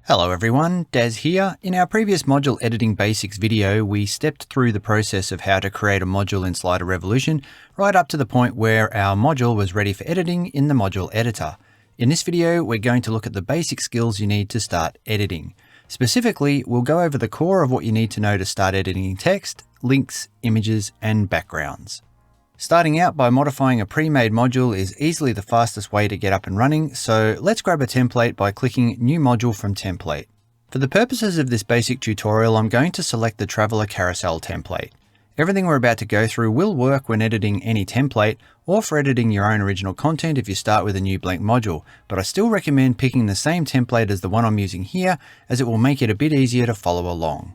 Hello everyone, Des here. In our previous module editing basics video, we stepped through the process of how to create a module in Slider Revolution right up to the point where our module was ready for editing in the module editor. In this video, we're going to look at the basic skills you need to start editing. Specifically, we'll go over the core of what you need to know to start editing text, links, images, and backgrounds. Starting out by modifying a pre-made module is easily the fastest way to get up and running, so let's grab a template by clicking New Module from Template. For the purposes of this basic tutorial, I'm going to select the Traveler Carousel template. Everything we're about to go through will work when editing any template, or for editing your own original content if you start with a new blank module, but I still recommend picking the same template as the one I'm using here, as it will make it a bit easier to follow along.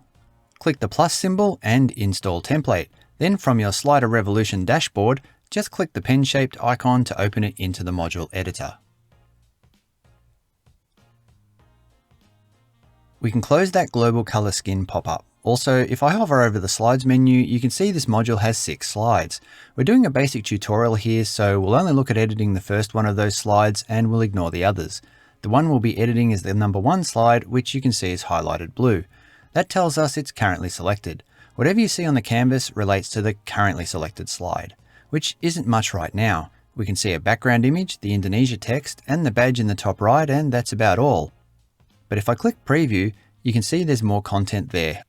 Click the plus symbol and Install Template. Then from your Slider Revolution dashboard, just click the pen-shaped icon to open it into the module editor. We can close that global color skin pop-up. Also, if I hover over the slides menu, you can see this module has 6 slides. We're doing a basic tutorial here, so we'll only look at editing the first one of those slides and we'll ignore the others. The one we'll be editing is the number 1 slide, which you can see is highlighted blue. That tells us it's currently selected. Whatever you see on the canvas relates to the currently selected slide, which isn't much right now. We can see a background image, the Indonesia text, and the badge in the top right, and that's about all. But if I click Preview, you can see there's more content there,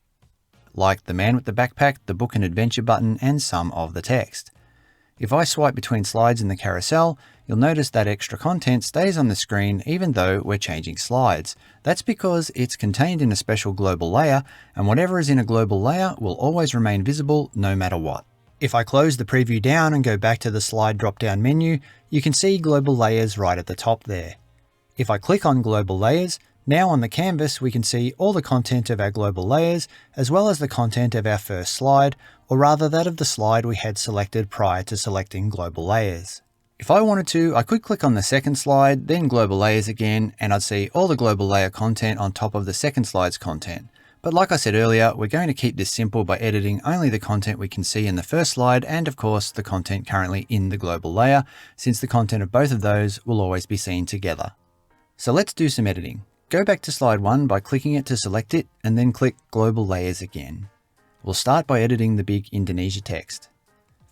like the man with the backpack, the book and adventure button, and some of the text. If I swipe between slides in the carousel, you'll notice that extra content stays on the screen even though we're changing slides. That's because it's contained in a special global layer, and whatever is in a global layer will always remain visible no matter what. If I close the preview down and go back to the slide drop-down menu, you can see global layers right at the top there. If I click on global layers, now on the canvas we can see all the content of our global layers as well as the content of our first slide, or rather that of the slide we had selected prior to selecting global layers. If I wanted to, I could click on the second slide, then global layers again, and I'd see all the global layer content on top of the second slide's content. But like I said earlier, we're going to keep this simple by editing only the content we can see in the first slide and of course the content currently in the global layer, since the content of both of those will always be seen together. So let's do some editing. Go back to slide 1 by clicking it to select it and then click global layers again. We'll start by editing the big Indonesia text.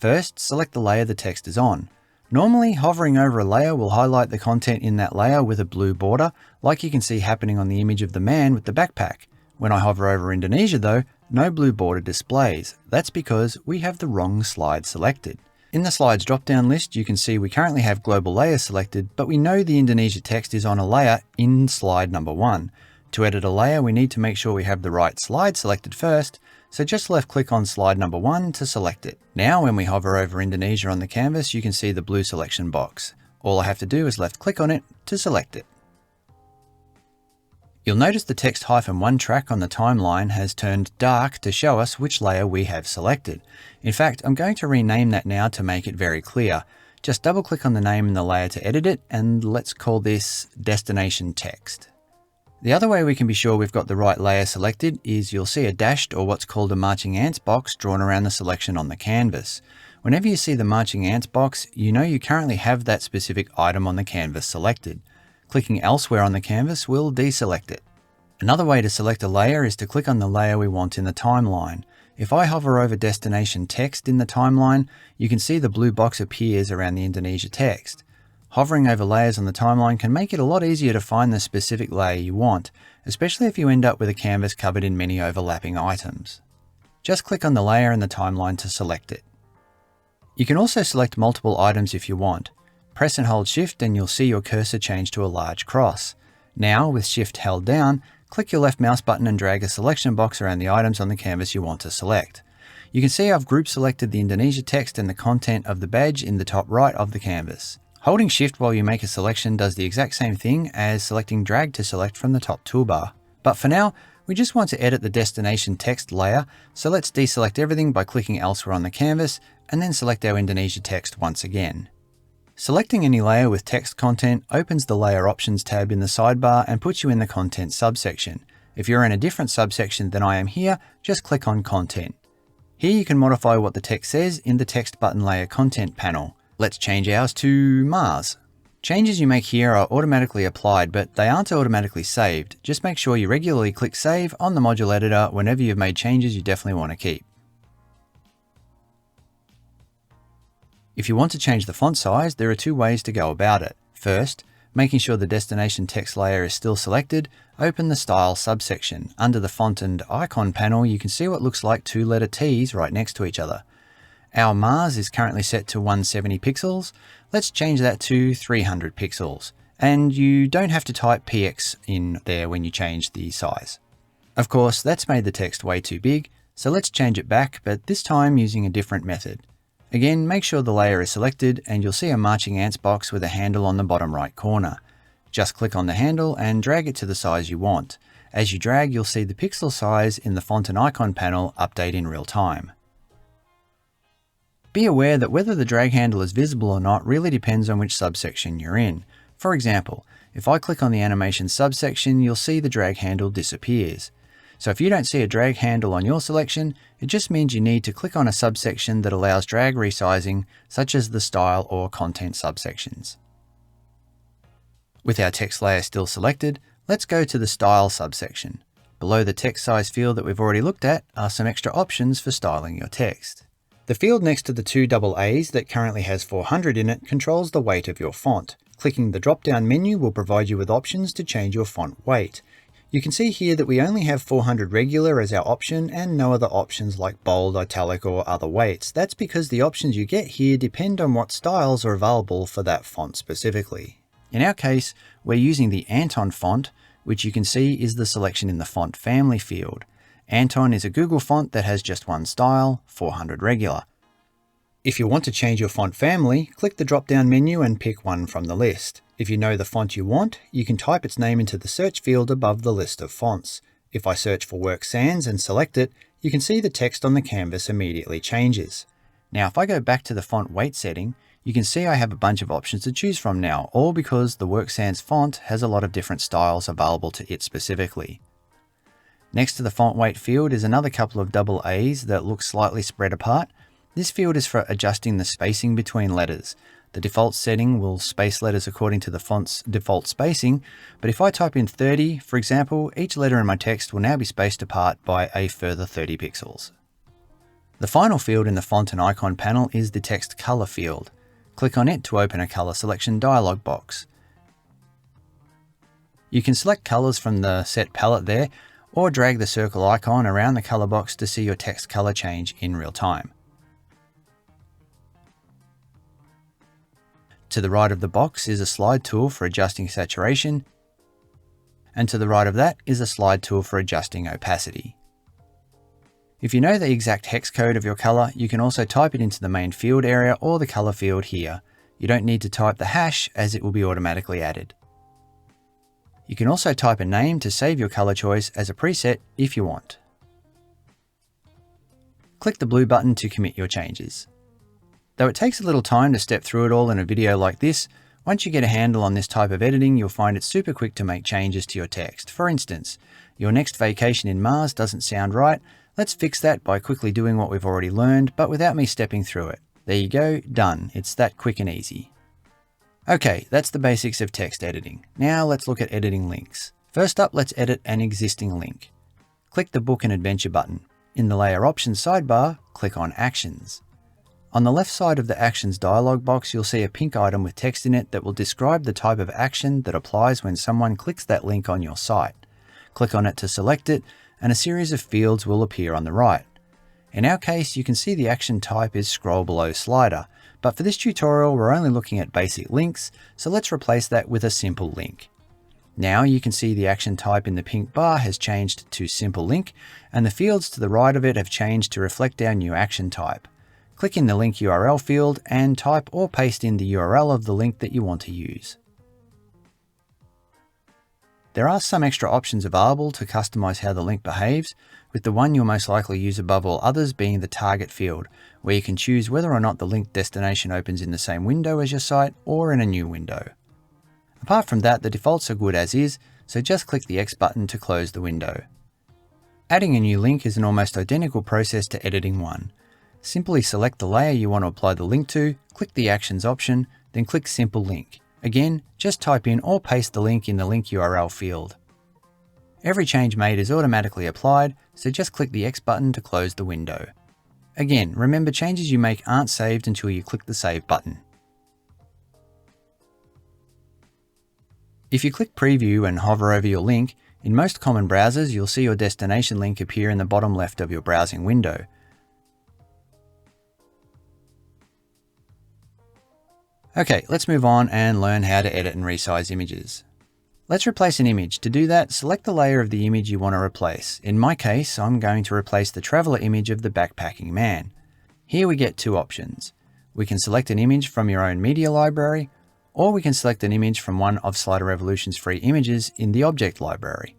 First, select the layer the text is on. Normally, hovering over a layer will highlight the content in that layer with a blue border, like you can see happening on the image of the man with the backpack. When I hover over Indonesia though, no blue border displays. That's because we have the wrong slide selected. In the slides drop-down list, you can see we currently have global layer selected, but we know the Indonesia text is on a layer in slide number 1. To edit a layer, we need to make sure we have the right slide selected first, so just left click on slide number 1 to select it. Now when we hover over Indonesia on the canvas, you can see the blue selection box. All I have to do is left click on it to select it. You'll notice the text -1 track on the timeline has turned dark to show us which layer we have selected. In fact, I'm going to rename that now to make it very clear. Just double click on the name in the layer to edit it, and let's call this Destination Text. The other way we can be sure we've got the right layer selected is you'll see a dashed or what's called a marching ants box drawn around the selection on the canvas. Whenever you see the marching ants box, you know you currently have that specific item on the canvas selected. Clicking elsewhere on the canvas will deselect it. Another way to select a layer is to click on the layer we want in the timeline. If I hover over Destination Text in the timeline, you can see the blue box appears around the Indonesia text. Hovering over layers on the timeline can make it a lot easier to find the specific layer you want, especially if you end up with a canvas covered in many overlapping items. Just click on the layer in the timeline to select it. You can also select multiple items if you want. Press and hold Shift and you'll see your cursor change to a large cross. Now, with Shift held down, click your left mouse button and drag a selection box around the items on the canvas you want to select. You can see I've group selected the Indonesia text and the content of the badge in the top right of the canvas. Holding Shift while you make a selection does the exact same thing as selecting Drag to select from the top toolbar. But for now, we just want to edit the Destination Text layer, so let's deselect everything by clicking elsewhere on the canvas and then select our Indonesia text once again. Selecting any layer with text content opens the Layer Options tab in the sidebar and puts you in the Content subsection. If you're in a different subsection than I am here, just click on Content. Here you can modify what the text says in the Text Button Layer Content panel. Let's change ours to Mars. Changes you make here are automatically applied, but they aren't automatically saved. Just make sure you regularly click Save on the module editor whenever you've made changes you definitely want to keep. If you want to change the font size, there are two ways to go about it. First, making sure the destination text layer is still selected, open the Style subsection. Under the Font and Icon panel, you can see what looks like two-letter T's right next to each other. Our Mars is currently set to 170 pixels. Let's change that to 300 pixels. And you don't have to type PX in there when you change the size. Of course, that's made the text way too big, so let's change it back, but this time using a different method. Again, make sure the layer is selected and you'll see a marching ants box with a handle on the bottom right corner. Just click on the handle and drag it to the size you want. As you drag, you'll see the pixel size in the Font and Icon panel update in real time. Be aware that whether the drag handle is visible or not really depends on which subsection you're in. For example, if I click on the animation subsection, you'll see the drag handle disappears. So if you don't see a drag handle on your selection, it just means you need to click on a subsection that allows drag resizing, such as the style or content subsections. With our text layer still selected, let's go to the style subsection. Below the text size field that we've already looked at are some extra options for styling your text. The field next to the two double A's that currently has 400 in it controls the weight of your font. Clicking the drop-down menu will provide you with options to change your font weight. You can see here that we only have 400 regular as our option and no other options like bold, italic, or other weights. That's because the options you get here depend on what styles are available for that font specifically. In our case, we're using the Anton font, which you can see is the selection in the font family field. Anton is a Google font that has just one style, 400 regular. If you want to change your font family, click the drop-down menu and pick one from the list. If you know the font you want, you can type its name into the search field above the list of fonts. If I search for Work Sans and select it, you can see the text on the canvas immediately changes. Now, if I go back to the font weight setting, you can see I have a bunch of options to choose from now, all because the Work Sans font has a lot of different styles available to it specifically. Next to the font weight field is another couple of double A's that look slightly spread apart. This field is for adjusting the spacing between letters. The default setting will space letters according to the font's default spacing, but if I type in 30, for example, each letter in my text will now be spaced apart by a further 30 pixels. The final field in the Font and Icon panel is the Text Color field. Click on it to open a color selection dialog box. You can select colors from the set palette there, or drag the circle icon around the color box to see your text color change in real time. To the right of the box is a slide tool for adjusting saturation, and to the right of that is a slide tool for adjusting opacity. If you know the exact hex code of your color, you can also type it into the main field area or the color field here. You don't need to type the hash as it will be automatically added. You can also type a name to save your color choice as a preset if you want. Click the blue button to commit your changes. Though it takes a little time to step through it all in a video like this, once you get a handle on this type of editing, you'll find it super quick to make changes to your text. For instance, your next vacation in Mars doesn't sound right. Let's fix that by quickly doing what we've already learned, but without me stepping through it. There you go, done. It's that quick and easy. Okay, that's the basics of text editing. Now let's look at editing links. First up, let's edit an existing link. Click the Book and Adventure button. In the Layer Options sidebar, click on Actions. On the left side of the Actions dialog box, you'll see a pink item with text in it that will describe the type of action that applies when someone clicks that link on your site. Click on it to select it, and a series of fields will appear on the right. In our case, you can see the action type is Scroll Below Slider, but for this tutorial, we're only looking at basic links, so let's replace that with a simple link. Now you can see the action type in the pink bar has changed to Simple Link, and the fields to the right of it have changed to reflect our new action type. Click in the link URL field and type or paste in the URL of the link that you want to use. There are some extra options available to customize how the link behaves, with the one you'll most likely use above all others being the target field, where you can choose whether or not the link destination opens in the same window as your site or in a new window. Apart from that, the defaults are good as is, so just click the X button to close the window. Adding a new link is an almost identical process to editing one. Simply select the layer you want to apply the link to, click the Actions option, then click Simple Link. Again, just type in or paste the link in the link URL field. Every change made is automatically applied, so just click the X button to close the window. Again, remember changes you make aren't saved until you click the Save button. If you click Preview and hover over your link, in most common browsers you'll see your destination link appear in the bottom left of your browsing window. Okay, let's move on and learn how to edit and resize images. Let's replace an image. To do that, select the layer of the image you want to replace. In my case, I'm going to replace the traveler image of the backpacking man. Here we get two options. We can select an image from your own media library, or we can select an image from one of Slider Revolution's free images in the object library.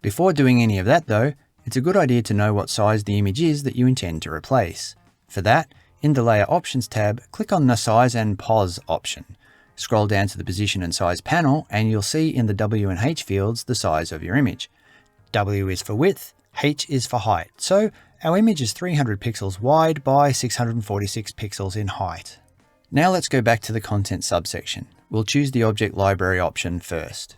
Before doing any of that though, it's a good idea to know what size the image is that you intend to replace. For that, in the Layer Options tab, click on the Size and Pos option. Scroll down to the Position and Size panel and you'll see in the W and H fields the size of your image. W is for width, H is for height. So our image is 300 pixels wide by 646 pixels in height. Now let's go back to the Content subsection. We'll choose the Object Library option first.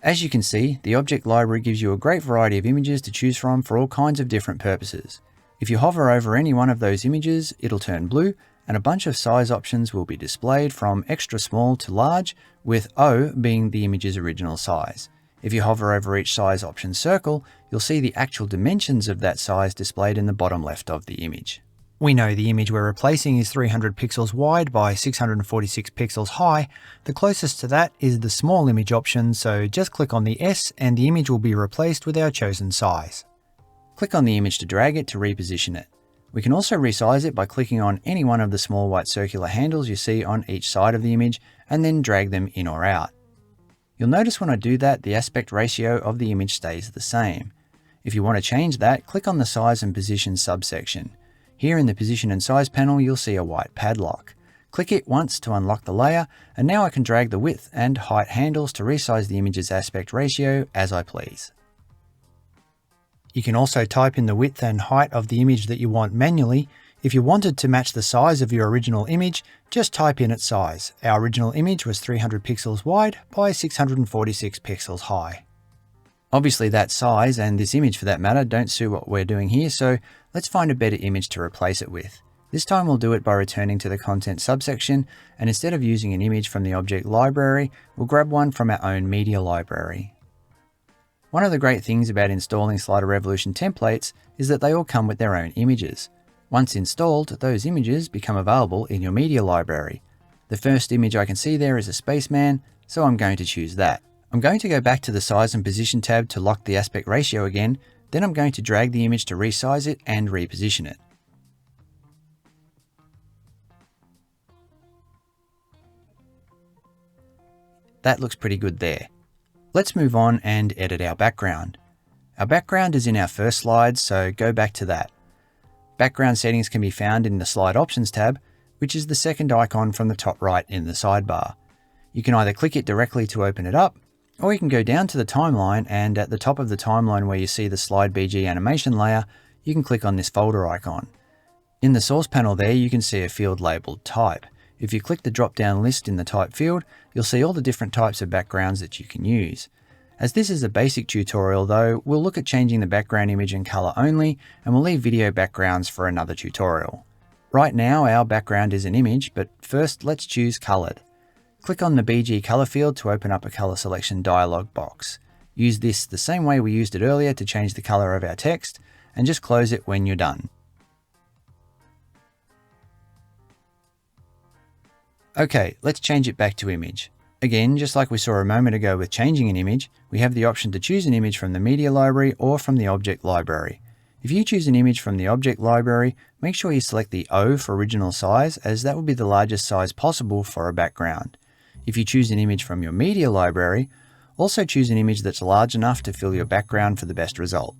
As you can see, the Object Library gives you a great variety of images to choose from for all kinds of different purposes. If you hover over any one of those images, it'll turn blue and a bunch of size options will be displayed from extra small to large, with O being the image's original size. If you hover over each size option circle, you'll see the actual dimensions of that size displayed in the bottom left of the image. We know the image we're replacing is 300 pixels wide by 646 pixels high. The closest to that is the small image option, so just click on the S and the image will be replaced with our chosen size. Click on the image to drag it to reposition it. We can also resize it by clicking on any one of the small white circular handles you see on each side of the image and then drag them in or out. You'll notice when I do that, the aspect ratio of the image stays the same. If you want to change that, click on the Size and Position subsection. Here in the Position and Size panel, you'll see a white padlock. Click it once to unlock the layer, and now I can drag the width and height handles to resize the image's aspect ratio as I please. You can also type in the width and height of the image that you want manually. If you wanted to match the size of your original image, just type in its size. Our original image was 300 pixels wide by 646 pixels high. Obviously that size, and this image for that matter, don't suit what we're doing here, so let's find a better image to replace it with. This time we'll do it by returning to the Content subsection, and instead of using an image from the Object Library, we'll grab one from our own Media Library. One of the great things about installing Slider Revolution templates is that they all come with their own images. Once installed, those images become available in your Media Library. The first image I can see there is a spaceman, so I'm going to choose that. I'm going to go back to the Size and Position tab to lock the aspect ratio again, then I'm going to drag the image to resize it and reposition it. That looks pretty good there. Let's move on and edit our background. Our background is in our first slide, so go back to that. Background settings can be found in the Slide Options tab, which is the second icon from the top right in the sidebar. You can either click it directly to open it up, or you can go down to the timeline and at the top of the timeline where you see the Slide BG animation layer, you can click on this folder icon. In the source panel there, you can see a field labeled Type. If you click the drop-down list in the Type field, you'll see all the different types of backgrounds that you can use. As this is a basic tutorial though, we'll look at changing the background image in color only, and we'll leave video backgrounds for another tutorial. Right now our background is an image, but first let's choose colored. Click on the BG color field to open up a color selection dialog box. Use this the same way we used it earlier to change the color of our text, and just close it when you're done. Okay, let's change it back to image. Again, just like we saw a moment ago with changing an image, we have the option to choose an image from the Media Library or from the Object Library. If you choose an image from the Object Library, make sure you select the O for original size, as that will be the largest size possible for a background. If you choose an image from your Media Library, also choose an image that's large enough to fill your background for the best result.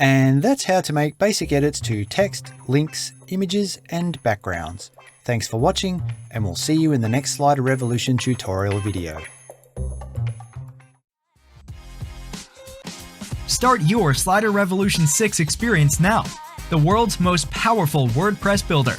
And that's how to make basic edits to text, links, images, and backgrounds. Thanks for watching, and we'll see you in the next Slider Revolution tutorial video. Start your Slider Revolution 6 experience now, the world's most powerful WordPress builder.